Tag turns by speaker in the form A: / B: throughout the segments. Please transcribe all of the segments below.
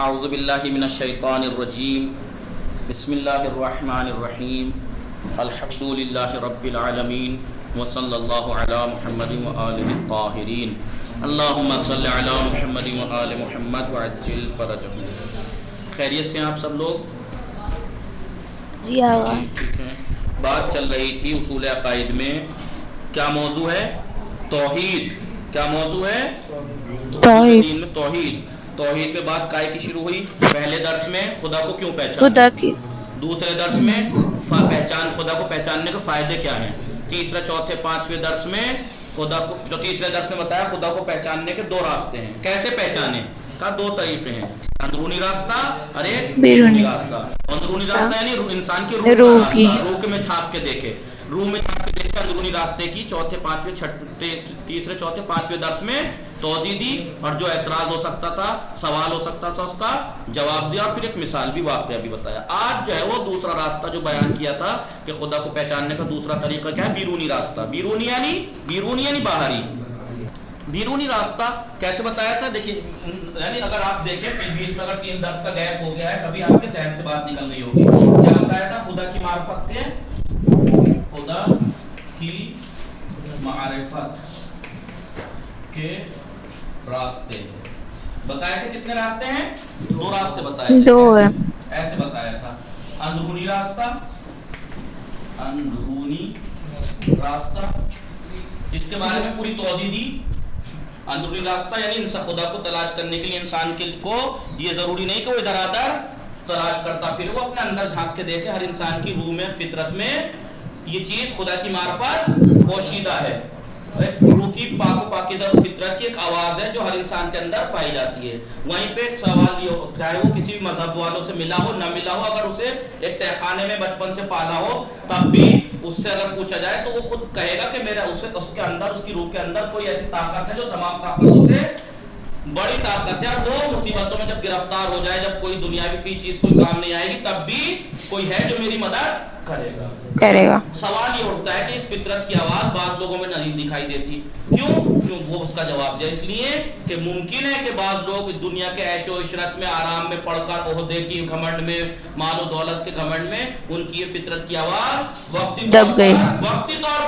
A: اعوذ باللہ من الشیطان الرجیم بسم اللہ الرحمن الرحیم الحمد للہ رب العالمین وصلی اللہ علی محمد وآلہ الطاہرین اللہم صلی علی محمد وآل محمد وعجل فرجہم۔ خیریت سے ہیں آپ سب لوگ؟
B: جی آقا۔
A: ٹھیک ہے۔ بات چل رہی تھی اصول عقائد میں، کیا موضوع ہے؟ توحید۔ کیا موضوع ہے؟
B: توحید۔
A: دین میں توحید۔ توحید پہ بات کائے کی شروع ہوئی؟ پہلے درس میں خدا کو کیوں پہچانا،
B: خدا کی۔
A: دوسرے درس میں خدا کو پہچاننے کے فائدے کیا ہیں، تیسرے چوتھے پانچویں درس میں خدا کو، جو تیسرے درس میں بتایا خدا کو پہچاننے کے دو راستے ہیں، کیسے پہچانے کا دو طریقے ہیں، اندرونی راستہ اور ایک بیرونی راستہ۔ اندرونی راستہ یعنی انسان کی روح کا راستہ، روح میں چھاپ کے دیکھے، روح میں چھاپ کے دیکھے اندرونی راستے کی چوتھے پانچویں تیسرے چوتھے پانچویں درس میں توضیح دی، اور جو اعتراض ہو سکتا تھا، سوال ہو سکتا تھا، اس کا جواب دیا، اور پھر ایک مثال بھی، واقعہ بھی بتایا۔ آج جو ہے وہ دوسرا راستہ جو بیان کیا تھا کہ خدا کو پہچاننے کا دوسرا طریقہ کیا ہے، بیرونی راستہ۔ بیرونی یعنی باہری۔ بیرونی راستہ کیسے بتایا تھا؟ دیکھیے، یعنی اگر آپ دیکھیں بیچ میں اگر 3 درس کا گیپ ہو گیا ہے، کبھی آپ کے ذہن سے بات نکل گئی ہوگی، کیا بتایا تھا؟ خدا کی معرفت کے، خدا کی معرفت کے راستے بتائے تھے۔ کتنے راستے ہیں؟ 2 راستے بتائے تھے۔
B: 2 ہے۔
A: ایسے بتایا تھا، اندرونی راستہ، اندرونی راستہ، اس کے بارے میں پوری توضیح دی۔ اندرونی راستہ یعنی خدا کو تلاش کرنے کے لیے انسان کو یہ ضروری نہیں کہ وہ ادھر ادھر تلاش کرتا پھر، وہ اپنے اندر جھانک کے دیکھے۔ ہر انسان کی روح میں، فطرت میں یہ چیز خدا کی معرفت پوشیدہ ہے۔ روح کی پاک و پاکیزہ فطرت کی ایک آواز ہے جو ہر انسان کے اندر پائی جاتی ہے۔ وہیں پہ ایک سوال یہ ہو، چاہے وہ کسی بھی مذہب والوں سے ملا ہو، نہ ملا ہو، اگر اسے ایک تہہ خانے میں بچپن سے پالا ہو، تب بھی اس سے اگر پوچھا جائے تو وہ خود کہے گا کہ میرا اس کے اندر، اس کی روح کے اندر کوئی ایسی طاقت ہے جو تمام طاقتوں سے بڑی طاقت ہے۔ وہ مصیبتوں میں جب گرفتار ہو جائے، جب کوئی دنیاوی کی چیز کوئی کام نہیں آئے گی، تب بھی کوئی ہے جو میری مدد کرے گا۔ سوال یہ اٹھتا ہے کہ اس فطرت کی آواز بعض لوگوں میں نہیں دکھائی دیتی، کیوں؟ وہ اس کا جواب دیا، اس لیے کہ ممکن ہے کہ بعض لوگ دنیا کے عیش و عشرت میں، آرام میں پڑھ کر، عہدے کی گھمنڈ میں، مال و دولت کے گھمنڈ میں ان کی یہ فطرت کی آواز وقتی طور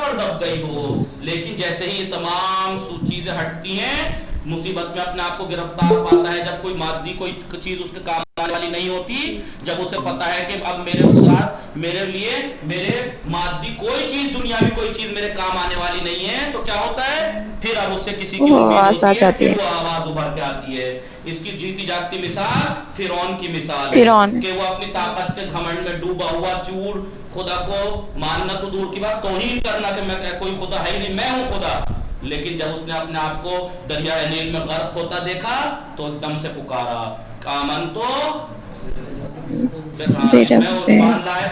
A: پر دب گئی ہو، لیکن جیسے ہی یہ تمام چیزیں ہٹتی ہیں، مصیبت میں اپنے آپ کو گرفتار پاتا ہے، جب کوئی مادی کوئی چیز اس کے کام آنے والی نہیں ہوتی، جب اسے پتا ہے کہ اب میرے ساتھ، میرے لیے، میرے مادی کوئی چیز، دنیاوی کوئی چیز میرے کام آنے والی نہیں ہے، تو کیا ہوتا ہے؟ پھر اب اس سے کسی کی امید ہوتی ہے، پھر وہ آواز ابھر کے آتی ہے۔ اس کی جیتی جاگتی مثال فرعون کی مثال ہے کہ وہ اپنی طاقت کے گھمنڈ میں ڈوبا ہوا چور، خدا کو ماننا تو دور کی بات، توہین کرنا کہ میں کوئی خدا ہے ہی نہیں، میں ہوں خدا، لیکن جب اس نے اپنے آپ کو دریائے نیل میں غرق ہوتا دیکھا تو ایک دم سے پکارا، آمن تو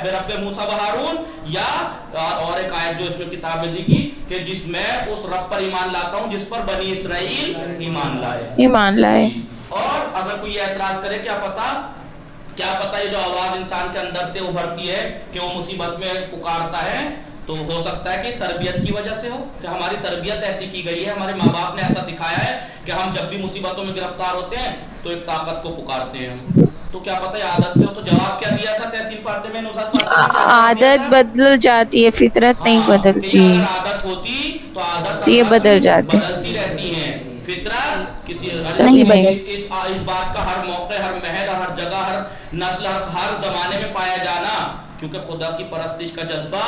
A: برب موسیٰ و ہارون، یا اور ایک آیت جو اس میں کتاب میں لکھی کہ جس میں اس رب پر ایمان لاتا ہوں جس پر بنی اسرائیل ایمان لائے۔ اور اگر کوئی اعتراض کرے، کیا پتا یہ جو آواز انسان کے اندر سے ابھرتی ہے کہ وہ مصیبت میں پکارتا ہے، تو ہو سکتا ہے کہ تربیت کی وجہ سے ہو، کہ ہماری تربیت ایسی کی گئی ہے، ہمارے ماں باپ نے ایسا سکھایا ہے کہ ہم جب بھی مصیبتوں میں گرفتار ہوتے ہیں تو ایک طاقت کو پکارتے ہیں۔ تو کیا پتہ یہ عادت سے ہو۔ تو جواب کیا دیا تھا تحسین فاطمہ نے، نصرت فاطمہ نے؟
B: عادت بدل جاتی ہے، فطرت نہیں بدلتی،
A: کہ اگر عادت ہوتی تو عادت
B: تو یہ بدل جاتے،
A: بدلتی رہتی ہیں، فطرت کسی
B: نہیں بدلتی۔
A: اس بات کا ہر موقع، ہر محل، ہر جگہ، ہر نسل، ہر زمانے میں پایا جانا، کیونکہ خدا کی پرستش کا جذبہ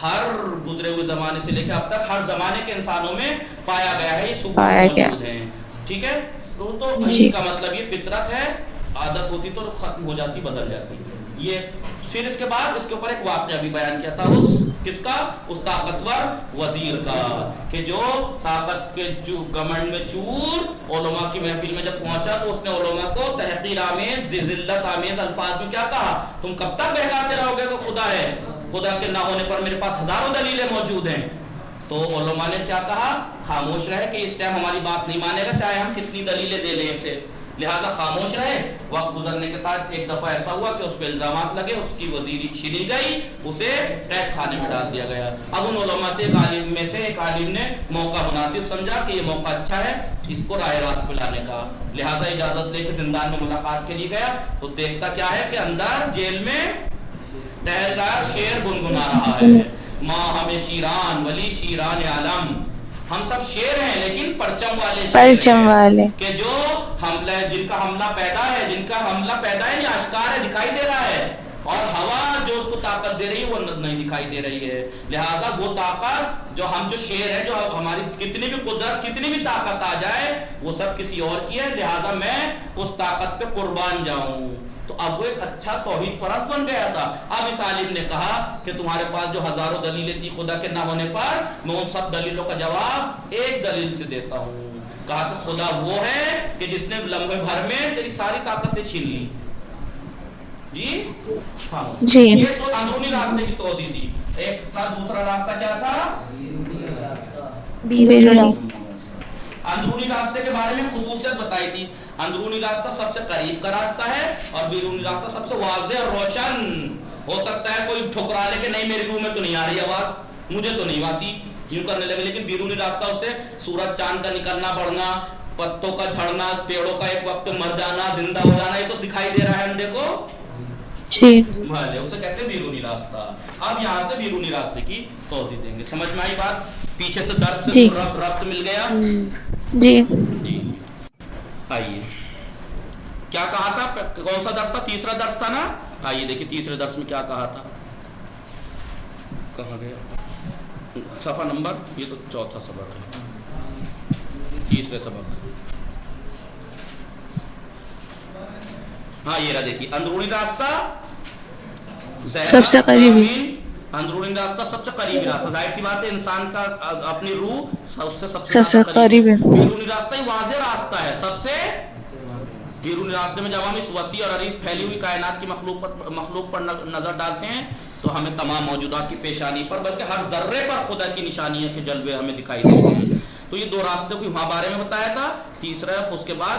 A: ہر گزرے ہوئے زمانے سے لے کے اب تک ہر زمانے کے انسانوں میں پایا گیا ہے، یہ ثبوت موجود ہیں، ٹھیک ہے؟ تو اس کا مطلب یہ فطرت ہے، عادت ہوتی تو ختم ہو جاتی، بدل جاتی۔ یہ پھر اس کے بعد اس کے اوپر ایک واقعہ بھی بیان کیا تھا، اس کس کا؟ اس طاقتور وزیر کا، کہ جو طاقت کے گھمنڈ میں چور علماء کی محفل میں جب پہنچا تو اس نے علماء کو تحقیر آمیز، ذلت آمیز الفاظ میں کیا کہا؟ تم کب تک بہکاتے رہو گے کہ خدا ہے؟ خدا کے نہ ہونے پر میرے پاس ہزاروں دلیلیں موجود ہیں۔ تو علماء نے کیا کہا؟ خاموش رہے کہ اس ٹائم ہماری بات نہیں مانے گا، چاہے ہم کتنی دلیلیں دے لیں اسے، لہذا خاموش رہے۔ وقت گزرنے کے ساتھ ایک دفعہ ایسا ہوا کہ اس پہ الزامات لگے، اس کی وزیری چھینی گئی، اسے قید خانے میں ڈال دیا گیا۔ اب ان علماء سے ایک عالم نے موقع مناسب سمجھا کہ یہ موقع اچھا ہے، اس کو راہ راست پہ لانے کا. لہذا اجازت لے کے زندان میں ملاقات کے لیے گیا تو دیکھتا کیا ہے کہ اندر جیل میں ٹہل رہا شیر گنگنا رہا ہے. ماں ہمیں شیران ولی شیران عالم، ہم سب شیر ہیں لیکن پرچم والے شیر
B: پرچم والے
A: ہیں کہ جو حملہ جن کا حملہ پیدا ہے یہ آشکار ہے، دکھائی دے رہا ہے، اور ہوا جو اس کو طاقت دے رہی ہے وہ نہیں دکھائی دے رہی ہے. لہذا وہ طاقت جو ہم جو شیر ہے، جو ہماری کتنی بھی قدرت کتنی بھی طاقت آ جائے وہ سب کسی اور کی ہے، لہذا میں اس طاقت پہ قربان جاؤں. تو اب وہ ایک اچھا توحید پرست بن گیا تھا. اب اس عالم نے کہا کہ تمہارے پاس جو ہزاروں دلیلیں تھی خدا کے نہ ہونے پر، میں ان سب دلیلوں کا جواب ایک دلیل سے دیتا ہوں. کہا کہ خدا وہ ہے کہ جس نے لمحے بھر میں تیری ساری طاقتیں چھین لی. جی ہاں
B: جی
A: یہ تو اندرونی راستے کی توضیح دی. ایک تھا دوسرا راستہ کیا تھا؟
B: بیرونی
A: اندرونی راستے کے بارے میں خصوصیت بتائی تھی. اندرونی راستہ سب سے قریب کا راستہ ہے اور بیرونی راستہ سب سے واضح اور روشن. ہو سکتا ہے کوئی ٹھکرا لے کہ نہیں میری روح میں تو نہیں آ رہی آواز، مجھے تو نہیں آتی، یوں کرنے لگے. لیکن بیرونی راستہ اس سے سورج چاند کا نکلنا بڑھنا، پتوں کا جھڑنا، پیڑوں کا ایک وقت مر جانا، زندہ ہو جانا، یہ تو دکھائی دے رہا ہے اندھے کو.
B: جی
A: اسے کہتے ہیں بیرونی راستہ. اب یہاں سے بیرونی راستے کی توضیح دیں گے. سمجھ میں آئی بات؟ پیچھے سے درس سے
B: جی
A: ربط مل گیا.
B: جی
A: جی آئیے کیا کہا تھا؟ کون سا درس تھا؟ تیسرا درس تھا نا. آئیے دیکھیے تیسرے درس میں کیا کہا تھا. کہاں گیا صفحہ نمبر؟ یہ تو چوتھا سبق ہے، تیسرے سبق. ہاں یہ رہا دیکھیے اندرونی راستہ
B: سب سے قریبی،
A: اندرونی راستہ سب سے قریبی راستہ. ظاہر سی بات ہے انسان کا اپنی روح اس سے سب
B: سب سے
A: زیادہ
B: قریب ہے.
A: بیرونی راستہ ہی واضح راستہ ہے سب سے. بیرونی راستے میں جب ہم اس وسیع اور عریض پھیلی ہوئی کائنات کی مخلوق پر نظر ڈالتے ہیں تو ہمیں تمام موجودات کی پیشانی پر بلکہ ہر ذرے پر خدا کی نشانیاں کے جلوے ہمیں دکھائی دیتے ہیں. تو یہ دو راستے کو وہاں بارے میں بتایا تھا. تیسرا اس کے بعد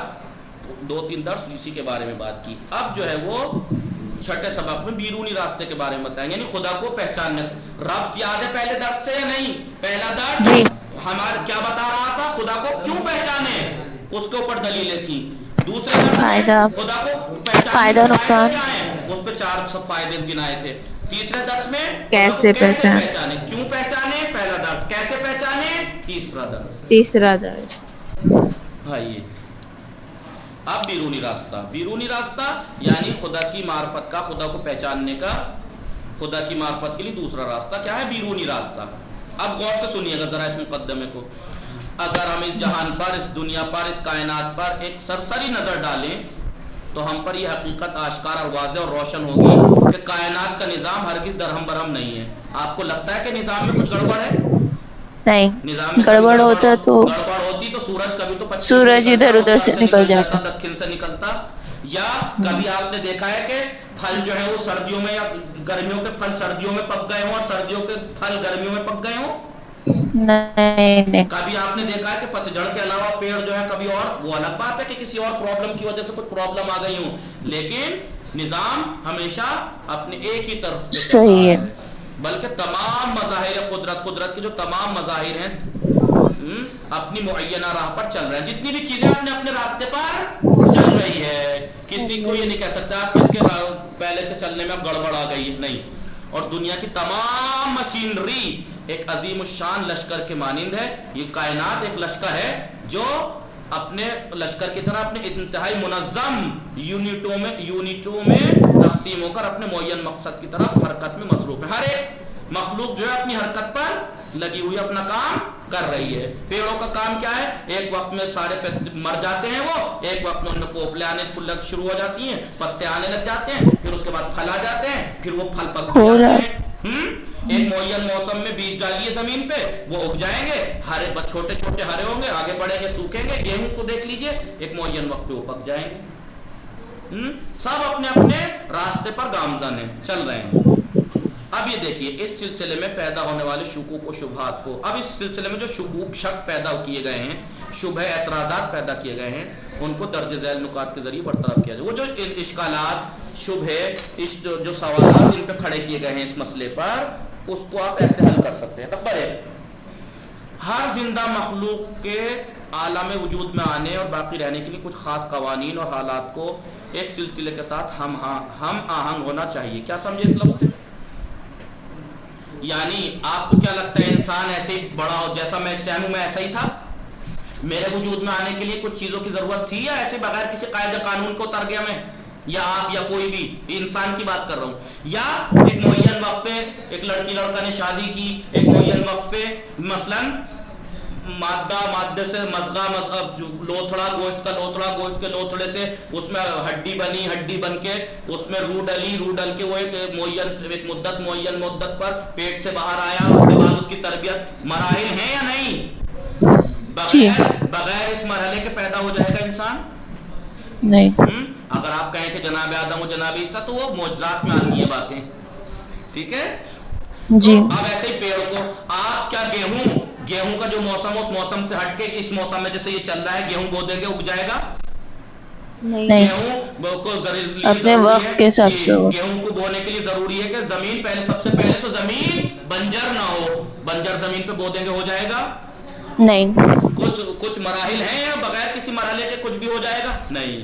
A: 2-3 درس اسی کے بارے میں بات کی. اب جو ہے وہ چھٹے سبق میں بیرونی راستے کے بارے میں بتائیں، یعنی خدا کو پہچاننے. ربط یاد ہے پہلے درس سے یا نہیں؟ پہلا درس
B: جی
A: ہمارا کیا بتا رہا تھا؟ خدا کو کیوں پہچانے، اس کے اوپر دلیلیں تھیں. دوسرے درس میں
B: فائدہ
A: خدا کو پہچاننے
B: فائدہ
A: کے فائدے
B: نقصان
A: کیا ہیں، اس پہ 4 سب فائدے گنائے تھے. تیسرے درس میں خدا کو
B: کیسے
A: کیسے
B: پہچان،
A: پہچانے، کیوں پہچانے پہلا درس، کیسے پہچانے تیسرا درس.
B: تیسرا درس.
A: آئیے اب بیرونی راستہ. بیرونی راستہ یعنی خدا کی معرفت کا، خدا کو پہچاننے کا، خدا کی معرفت کے لیے دوسرا راستہ کیا ہے؟ بیرونی راستہ. اب غور سے سنیے گا ذرا اس مقدمے کو. اگر ہم اس جہان پر، اس دنیا پر، اس کائنات پر ایک سرسری نظر ڈالیں تو ہم پر یہ حقیقت آشکار اور واضح اور روشن ہوگی کہ کائنات کا نظام ہرگز درہم برہم نہیں ہے. آپ کو لگتا ہے کہ نظام میں کچھ گڑبڑ ہے؟
B: نہیں،
A: نظام میں کبھی
B: گڑبڑ ہوتا تو
A: گڑبڑ ہوتی تو سورج کبھی تو پچھم سے
B: سورج
A: نکلتا،
B: ادھر ادھر
A: اتر
B: سے
A: سے
B: نکل
A: نکل جاتا،
B: جاتا.
A: دکن سے نکلتا. یا کبھی آپ نے دیکھا ہے کہ پھل جو ہے وہ سردیوں میں یا گرمیوں کے پھل سردیوں میں پک گئے ہوں اور سردیوں کے پھل گرمیوں میں پک گئے ہوں؟
B: نہیں.
A: کبھی آپ نے دیکھا ہے کہ پتجھڑ کے علاوہ پیڑ جو ہے کبھی اور، وہ الگ بات ہے کہ کسی اور پرابلم کی وجہ سے کچھ پرابلم آ گئی ہوں، لیکن نظام ہمیشہ اپنے ایک ہی طرف چل رہا
B: صحیح ہے.
A: بلکہ تمام مظاہر قدرت کے جو تمام مظاہر ہیں اپنی معینہ راہ پر چل رہے ہیں. جتنی بھی چیزیں اپنے اپنے راستے پر چل رہی ہے، کسی کو یہ نہیں کہہ سکتا آپ کہ اس کے پہلے سے چلنے میں اب گڑبڑ آ گئی ہے، نہیں. اور دنیا کی تمام مشینری ایک عظیم الشان لشکر کے مانند ہے. یہ کائنات ایک لشکر ہے جو اپنے لشکر کی طرح اپنے انتہائی منظم یونٹوں میں تقسیم ہو کر اپنے معین مقصد کی طرف حرکت میں مصروف ہے. ہر ایک مخلوق جو ہے اپنی حرکت پر لگی ہوئی اپنا کام کر رہی ہے. پیڑوں کا کام کیا ہے؟ ایک وقت میں سارے مر جاتے ہیں، وہ ایک وقت میں ان میں پوپلیں آنے شروع ہو جاتی ہیں، پتے آنے لگ جاتے ہیں، پھر اس کے بعد پھل آ جاتے ہیں، پھر وہ پھل پک بھی
B: پھول
A: جاتے ہیں. ایک معین موسم میں بیج ڈالیے زمین پہ، وہ اگ جائیں گے، ہرے چھوٹے چھوٹے ہرے ہوں گے، آگے بڑھیں گے، سوکھیں گے. گیہوں کو دیکھ لیجئے، ایک معین وقت پہ وہ پک جائیں گے. سب اپنے اپنے راستے پر گامزن ہیں، چل رہے ہیں. اب یہ دیکھیے اس سلسلے میں پیدا ہونے والے شکوک و شبہات کو، اب اس سلسلے میں جو شکوک شک پیدا کیے گئے ہیں، شبہ اعتراضات پیدا کیے گئے ہیں، ان کو درج ذیل نکات کے ذریعے برطرف کیا جائے. وہ جو اشکالات، شبہے، جو سوالات ان پہ کھڑے کیے گئے ہیں اس مسئلے پر، اس کو آپ ایسے حل کر سکتے ہیں. نمبر 1، ہر زندہ مخلوق کے عالم وجود میں آنے اور باقی رہنے کے لیے کچھ خاص قوانین اور حالات کو ایک سلسلے کے ساتھ ہم آہنگ ہونا چاہیے. کیا سمجھے اس لفظ سے؟ یعنی آپ کو کیا لگتا ہے انسان ایسے ہی بڑا ہو جیسا میں اس ٹائم ہوں میں ایسا ہی تھا؟ میرے وجود میں آنے کے لیے کچھ چیزوں کی ضرورت تھی یا ایسے بغیر کسی قاعدے قانون کو اتر گیا میں؟ یا آپ یا کوئی بھی انسان کی بات کر رہا ہوں. یا ایک معین وقت پہ ایک لڑکی لڑکا نے شادی کی، ایک معین وقت پہ مثلا مادے سے مضغہ لوتھڑا گوشت کا لوتھڑا، گوشت کے لوتھڑے سے اس میں ہڈی بنی، ہڈی بن کے اس میں روح ڈلی، روح ڈل کے وہ ایک معین مدت پر پیٹ سے باہر آیا. اس کے بعد اس کی تربیت، مراحل ہیں یا نہیں؟
B: جی
A: بغیر اس مرحلے کے پیدا ہو جائے گا انسان؟
B: نہیں.
A: اگر آپ کہیں کہ جناب آدم و جناب عیسیٰ تو وہ معجزات میں آتی ہیں باتیں. ٹھیک ہے. تو
B: جی
A: اب ایسے ہی پیڑ کو آپ کیا گیہوں کا جو موسم اس موسم سے ہٹ کے اس موسم میں جیسے یہ چل رہا ہے گیہوں بو دیں گے اگ جائے گا؟
B: نہیں.
A: گیہوں کو
B: اپنے
A: ضروری ہے
B: وقت کے حساب سے ہو.
A: گیہوں کو بونے کے لیے ضروری ہے کہ زمین سب سے پہلے تو زمین بنجر نہ ہو. بنجر زمین پہ بو دیں گے ہو جائے گا؟
B: نہیں.
A: کچھ مراحل ہیں یا بغیر کسی مرحلے کے کچھ بھی ہو جائے گا؟ نہیں.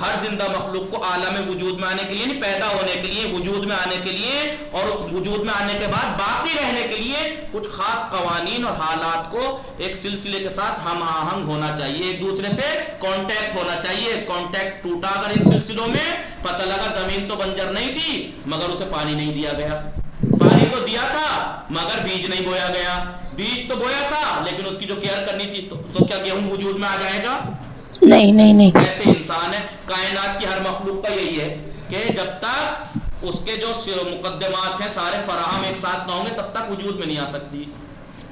A: ہر زندہ مخلوق کو عالم وجود میں آنے کے لیے، پیدا ہونے کے لیے، وجود میں آنے کے لیے اور اس وجود میں آنے کے بعد باقی رہنے کے لیے کچھ خاص قوانین اور حالات کو ایک سلسلے کے ساتھ ہم آہنگ ہونا چاہیے، ایک دوسرے سے کانٹیکٹ ہونا چاہیے. کانٹیکٹ ٹوٹا اگر ان سلسلوں میں، پتہ لگا زمین تو بنجر نہیں تھی مگر اسے پانی نہیں دیا گیا، پانی تو دیا تھا مگر بیج نہیں بویا گیا، بیج تو بویا تھا لیکن اس کی جو کیئر کرنی تھی تو کیا گیہوں وجود میں آ جائے گا؟
B: نہیں. نہیں نہیں.
A: ایسے انسان ہے. کائنات کی ہر مخلوق کا یہی ہے کہ جب تک اس کے جو مقدمات ہیں سارے فراہم ایک ساتھ نہ ہوں گے تب تک وجود میں نہیں آ سکتی.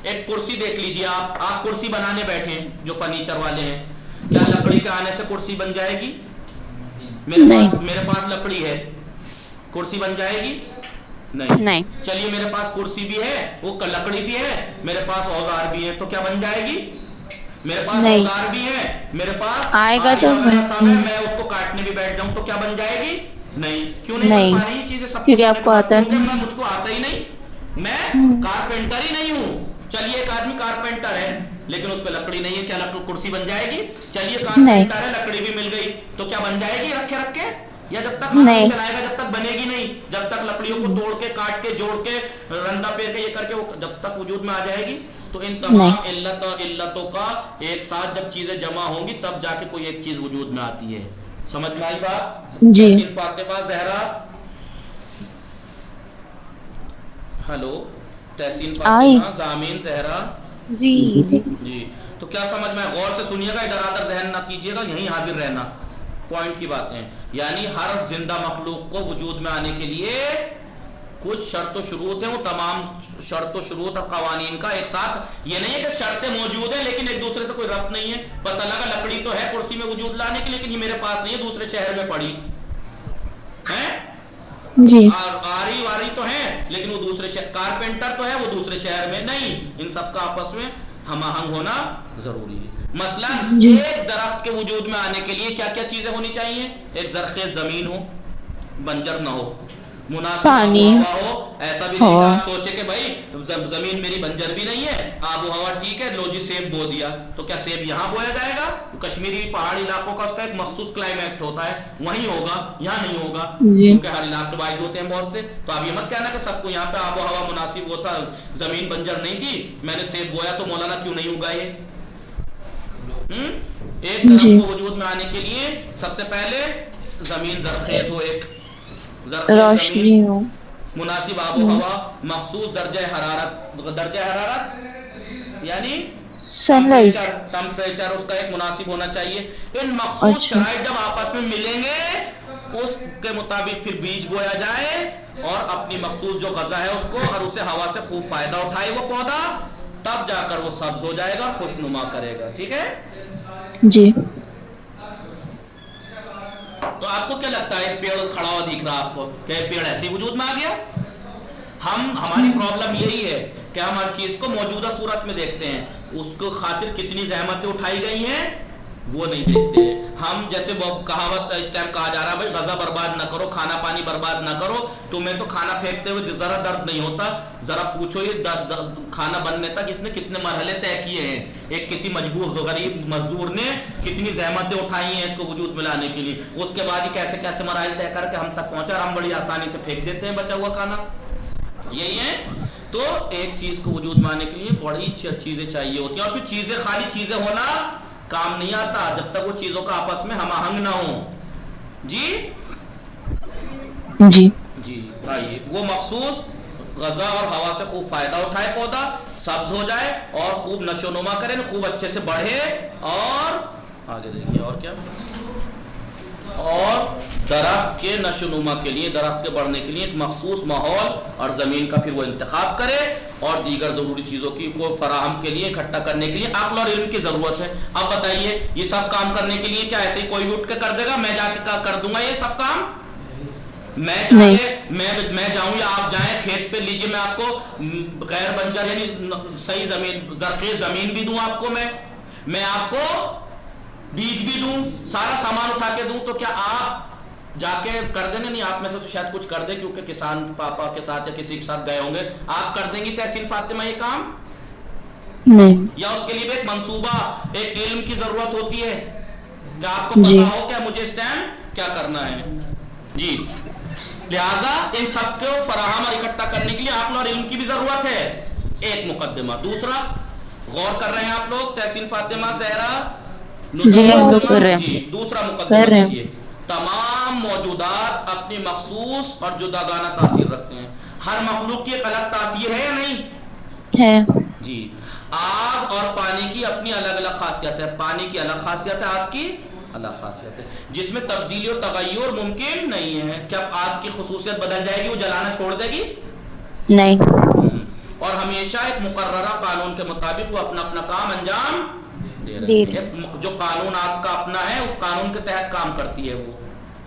A: ایک کرسی دیکھ لیجیے، آپ کرسی بنانے بیٹھے ہیں جو فرنیچر والے ہیں، کیا لکڑی کے آنے سے کرسی بن جائے گی؟ میرے پاس لکڑی ہے، کرسی بن جائے گی؟ نہیں. چلیے میرے پاس کرسی بھی ہے، وہ لکڑی بھی ہے، میرے پاس اوزار بھی ہے، تو کیا بن جائے گی؟ میرے پاس اوزار بھی ہے، میرے پاس
B: آئے گا
A: آری
B: تو
A: وغیرہ سب ہے، میں اس کو کاٹنے بھی بیٹھ جاؤں تو کیا بن جائے گی؟ نہیں. کیوں نہیں بن پا رہی یہ چیزیں؟ سب
B: کیونکہ
A: کچھ
B: آپ کو آتا نہیں.
A: مجھ کو آتا ہی نہیں، میں کارپینٹر ہی نہیں ہوں. چلیے ایک آدمی کارپینٹر ہے لیکن اس پہ لکڑی نہیں ہے، کیا کرسی بن جائے گی؟ چلیے کارپینٹر ہے، لکڑی بھی مل گئی تو کیا بن جائے گی رکھے؟ یا جب تک ہاتھ نہیں چلائے گا جب تک بنے گی نہیں، جب تک لکڑیوں کو توڑ کے کاٹ کے جوڑ کے رندا پھیر کے یہ کر کے وہ جب تک وجود میں آ جائے گی. تو ان تمام علتوں کا ایک ساتھ جب چیزیں جمع ہوں گی تب جا کے کوئی ایک چیز وجود میں آتی ہے. سمجھ میں آئی بات؟
B: جی.
A: فاطمہ زہرا، ہلو، تحسین فاطمہ، زامین زہرا،
B: جی جی
A: جی. تو کیا سمجھ میں؟ غور سے سنیے گا، ادھر ادھر ذہن نہ کیجیے گا، یہیں حاضر رہنا. پوائنٹ کی باتیں، یعنی ہر زندہ مخلوق کو وجود میں آنے کے لیے کچھ شرط و شروط ہیں، وہ تمام شرط و شروط اور قوانین کا ایک ساتھ، یہ نہیں ہے کہ شرطیں موجود ہیں لیکن ایک دوسرے سے کوئی ربط نہیں ہے. پتہ لگا لکڑی تو ہے کرسی میں وجود لانے کی لیکن یہ میرے پاس نہیں ہے، دوسرے شہر میں پڑی ہے.
B: جی.
A: آری واری تو ہے لیکن وہ دوسرے شہر، کارپینٹر تو ہے وہ دوسرے شہر میں نہیں. ان سب کا آپس میں ہم آہنگ ہونا ضروری ہے. مثلا ایک درخت کے وجود میں آنے کے لیے کیا کیا چیزیں ہونی چاہیے؟ ایک زرخیز زمین ہو، بنجر نہ ہو، مناسب آب و ہوا ہو. ایسا بھی نہیں کہ آپ سوچے کہ بھائی زمین میری بنجر بھی نہیں ہے، آب و ہوا ٹھیک ہے، لو جی سیب بو دیا تو کیا سیب یہاں بویا جائے گا؟ کشمیری پہاڑی علاقوں کا اس کا ایک مخصوص کلائمیٹ ہوتا ہے، وہیں ہوگا، یہاں نہیں ہوگا کیونکہ ہر علاقے وائز ہوتے ہیں بہت سے. تو آپ یہ مت کہنا کہ سب کو یہاں پہ آب و ہوا مناسب ہوتا، زمین بنجر نہیں تھی میں نے سیب بویا تو مولانا کیوں نہیں اگائے؟ ایک درخت کو وجود میں آنے کے لیے سب سے پہلے زمین زرخیز ہو، ایک زرخیز زمین، مناسب آب و ہوا، مخصوص درجہ حرارت یعنی ٹمپریچر اس کا ایک مناسب ہونا چاہیے. ان مخصوص شرائط جب آپس میں ملیں گے اس کے مطابق پھر بیج بویا جائے اور اپنی مخصوص جو غذا ہے اس کو، اور اسے ہوا سے خوب فائدہ اٹھائے وہ پودا، تب جا کر وہ سبز ہو جائے گا، خوش نما کرے گا. ٹھیک ہے
B: جی.
A: تو آپ کو کیا لگتا ہے ایک پیڑ کھڑا ہوا دکھ رہا آپ کو، کہ ایک پیڑ ایسے ہی وجود میں آ گیا؟ ہماری پرابلم یہی ہے کہ ہم ہر چیز کو موجودہ صورت میں دیکھتے ہیں، اس کو خاطر کتنی زحمتیں اٹھائی گئی ہیں وہ نہیں دیکھتے ہیں. ہم جیسے کہاوت اس ٹائم کہا جا رہا ہے بھائی غذا برباد نہ کرو، کھانا پانی برباد نہ کرو. تمہیں تو کھانا پھینکتے ہوئے ذرا درد نہیں ہوتا، ذرا پوچھو یہ کھانا بننے تک اس نے کتنے مرحلے طے کیے ہیں. ایک کسی مجبور غریب مزدور نے کتنی زحمتیں اٹھائی ہیں اس کو وجود میں لانے کے لیے، اس کے بعد کیسے کیسے مراحل طے کر کے ہم تک پہنچا اور ہم بڑی آسانی سے پھینک دیتے ہیں بچا ہوا کھانا. یہی ہے. تو ایک چیز کو وجود میں آنے کے لیے بڑی چیزیں چاہیے ہوتی ہیں، اور پھر چیزیں خالی چیزیں ہونا کام نہیں آتا جب تک وہ چیزوں کا آپس میں ہم آہنگ نہ ہوں. جی
B: جی
A: جی آئیے. وہ مخصوص غذا اور ہوا سے خوب فائدہ اٹھائے، پودا سبز ہو جائے اور خوب نشو و نما کرے، خوب اچھے سے بڑھے، اور آگے دیکھیے اور کیا، اور درخت کے نشو و نما کے لیے، درخت کے بڑھنے کے لیے ایک مخصوص ماحول اور زمین کا پھر وہ انتخاب کرے، اور دیگر ضروری چیزوں کی کو فراہم کے لیے اکٹھا کرنے کے لیے عقل اور علم کی ضرورت ہے. اب بتائیے یہ سب کام کرنے کے لیے کیا ایسے ہی کوئی بھی اٹھ کے کر دے گا؟ میں جا کے کر دوں گا یہ سب کام؟ میں جا کے میں جاؤں یا آپ جائیں کھیت پہ، لیجیے میں آپ کو غیر بنجر یعنی صحیح زمین زرخیز زمین بھی دوں آپ کو، میں آپ کو بیج بھی دوں، سارا سامان اٹھا کے دوں، تو کیا آپ جا کے کر دیں گے؟ نہیں. آپ میں سے تو شاید کچھ کر دیں کیونکہ کسان پاپا کے ساتھ یا کسی کے ساتھ گئے ہوں گے. آپ کر دیں گی تحسین فاطمہ یہ کام؟
B: نہیں.
A: یا اس کے لیے بھی ایک منصوبہ، ایک علم کی ضرورت ہوتی ہے کہ آپ کو پتا ہو کہ مجھے اس ٹائم کیا کرنا ہے. جی لہذا ان سب کو فراہم اور اکٹھا کرنے کے لیے عقل اور علم کی بھی ضرورت ہے. ایک مقدمہ. دوسرا غور کر رہے ہیں آپ لوگ تحسین فاطمہ زہرا؟
B: جی ہم لوگ کر رہے
A: جی.
B: ہیں.
A: دوسرا
B: کر
A: مقدمہ
B: رہے ہیں.
A: دیکھیے، تمام موجودات اپنی مخصوص اور جداگانہ تاثیر رکھتے ہیں. ہر مخلوق کی ایک الگ تاثیر ہے یا نہیں؟
B: ہے.
A: جی. آگ اور پانی کی اپنی الگ الگ خاصیت ہے، پانی کی الگ خاصیت ہے، آگ کی الگ خاصیت ہے، جس میں تبدیلی اور تغیر ممکن نہیں ہے. کیا آگ کی خصوصیت بدل جائے گی، وہ جلانا چھوڑ دے گی؟
B: نہیں.
A: اور ہمیشہ ایک مقررہ قانون کے مطابق وہ اپنا اپنا کام انجام دے
B: دے
A: رہے ہیں. جو قانون آگ کا اپنا ہے اس قانون کے تحت کام کرتی ہے. وہ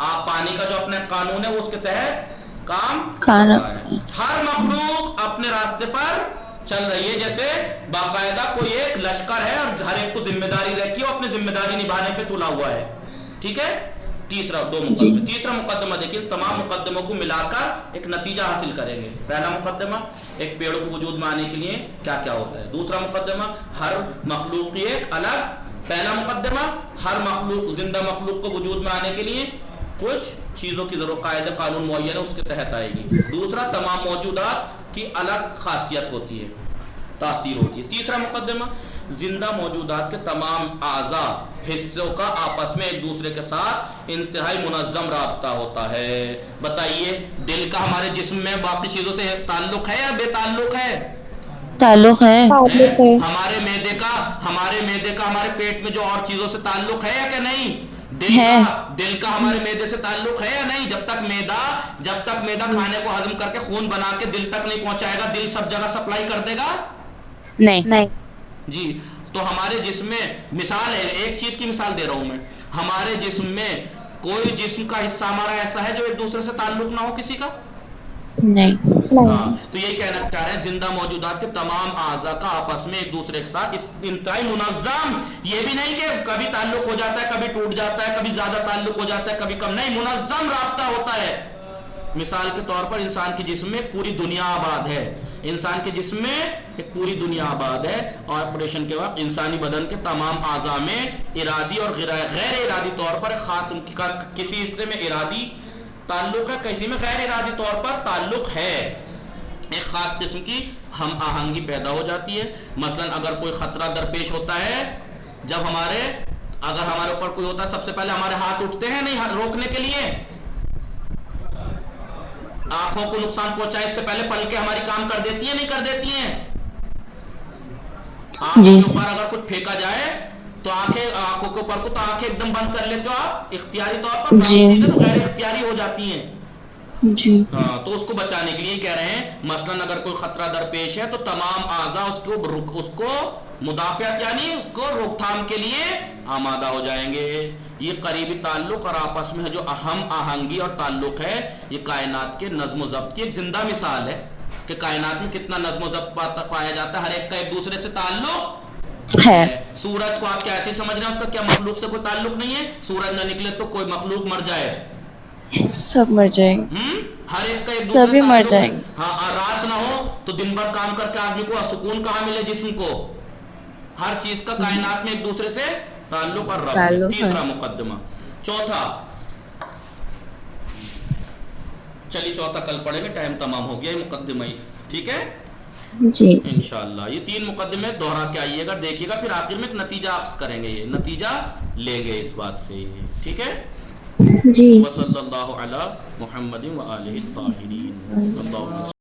A: آپ پانی کا جو اپنا قانون ہے وہ اس کے تحت کام کر رہا ہے. ہر مخلوق اپنے راستے پر چل رہی ہے، جیسے باقاعدہ کوئی ایک لشکر ہے اور ہر ایک کو ذمہ داری رہتی ہے، وہ اپنی ذمہ داری نبھانے پہ تلا ہوا ہے. ٹھیک ہے. تیسرا تیسرا مقدمہ دیکھیے، تمام مقدموں کو ملا کر ایک نتیجہ حاصل کریں گے. پہلا مقدمہ، ایک پیڑ کو وجود میں آنے کے لیے کیا کیا ہوتا ہے. دوسرا مقدمہ، ہر مخلوق کی ایک الگ. پہلا مقدمہ، ہر مخلوق زندہ مخلوق کو وجود میں آنے کے لیے کچھ چیزوں کی ضرورت، قاعدہ قانون معین ہے اس کے تحت آئے گی. دوسرا، تمام موجودات کی الگ خاصیت ہوتی ہے، تاثیر ہوتی ہے. تیسرا مقدمہ، زندہ موجودات کے تمام اعضاء حصوں کا آپس میں ایک دوسرے کے ساتھ انتہائی منظم رابطہ ہوتا ہے. بتائیے دل کا ہمارے جسم میں باقی چیزوں سے تعلق ہے یا بے تعلق ہے؟
B: تعلق ہے.
A: ہمارے معدے کا ہمارے پیٹ میں جو اور چیزوں سے تعلق ہے یا کہ نہیں؟ دل کا ہمارے معدے سے تعلق ہے یا نہیں؟ جب تک معدہ کھانے کو ہضم کر کے خون بنا کے دل تک نہیں پہنچائے گا، دل سب جگہ سپلائی کر دے گا؟
B: نہیں.
A: جی. تو ہمارے جسم میں مثال ہے، ایک چیز کی مثال دے رہا ہوں میں، ہمارے جسم میں کوئی جسم کا حصہ ہمارا ایسا ہے جو ایک دوسرے سے تعلق نہ ہو کسی کا؟
B: نہیں.
A: ہاں. تو یہی کہنا چاہ رہے ہیں، زندہ موجودات کے تمام اعضاء کا آپس میں ایک دوسرے کے ساتھ انتہائی منظم، یہ بھی نہیں کہ کبھی تعلق ہو جاتا ہے، کبھی ٹوٹ جاتا ہے، کبھی زیادہ تعلق ہو جاتا ہے، کبھی کم، نہیں، منظم رابطہ ہوتا ہے. مثال کے طور پر انسان کے جسم میں پوری دنیا آباد ہے. انسان کے جسم میں ایک پوری دنیا آباد ہے، اور آپریشن کے وقت انسانی بدن کے تمام اعضاء میں ارادی اور غیر ارادی طور پر خاص کسی حصے میں ارادی تعلق ہے، کسی میں غیر ارادی طور پر تعلق ہے. ایک خاص قسم کی ہم آہنگی پیدا ہو جاتی ہے. مثلا اگر کوئی خطرہ درپیش ہوتا ہے، اگر ہمارے اوپر کوئی ہوتا ہے، سب سے پہلے ہمارے ہاتھ اٹھتے ہیں نہیں روکنے کے لیے؟ آنکھوں کو نقصان پہنچائے اس سے پہلے پلکیں ہماری کام کر دیتی ہیں نہیں کر دیتی ہیں؟ آنکھوں کے اوپر اگر کچھ پھینکا جائے تو آنکھوں کے اوپر کو تو آنکھیں ایک دم بند کر لیتے ہو آپ اختیاری طور پر، چیزیں تو غیر اختیاری ہو جاتی ہیں.
B: جی.
A: ہاں. تو اس کو بچانے کے لیے کہہ رہے ہیں، مثلا اگر کوئی خطرہ درپیش ہے تو تمام اعضاء اس کو مدافعت یعنی اس کو روک تھام کے لیے آمادہ ہو جائیں گے. یہ قریبی تعلق اور آپس میں جو اہم آہنگی اور تعلق ہے، یہ کائنات کے نظم و ضبط کی ایک زندہ مثال ہے کہ کائنات میں کتنا نظم و ضبط پایا جاتا ہے، ہر ایک کا ایک دوسرے سے تعلق ہے. سورج کو آپ کیا ایسے سمجھ رہے ہیں اس کا کیا مخلوق سے کوئی تعلق نہیں ہے؟ سورج نہ نکلے تو کوئی مخلوق مر جائے،
B: سب مر جائیں گے.
A: ہر ایک کا ایک دوسرے
B: سبھی مر جائیں گے.
A: ہاں. رات نہ ہو تو دن بھر کام کر کے آدمی کو سکون کہاں ملے جسم کو؟ ہر چیز کا کائنات میں ایک دوسرے سے تعلق اور ربط.
B: تعلق ہے.
A: تیسرا مقدمہ. چوتھا, چلیے چوتھا کل پڑھیں گے, ٹائم تمام ہو گیا, یہ مقدمہ ہی, ٹھیک ہے
B: جی
A: انشاءاللہ. یہ 3 مقدمے دوہرا کے آئیے گا, دیکھیے گا, پھر آخر میں ایک نتیجہ اخذ کریں گے, یہ نتیجہ لیں گے اس بات سے, ٹھیک ہے.
B: جی
A: وصلی اللہ علی محمد و آلہ الطاہرین. اللہ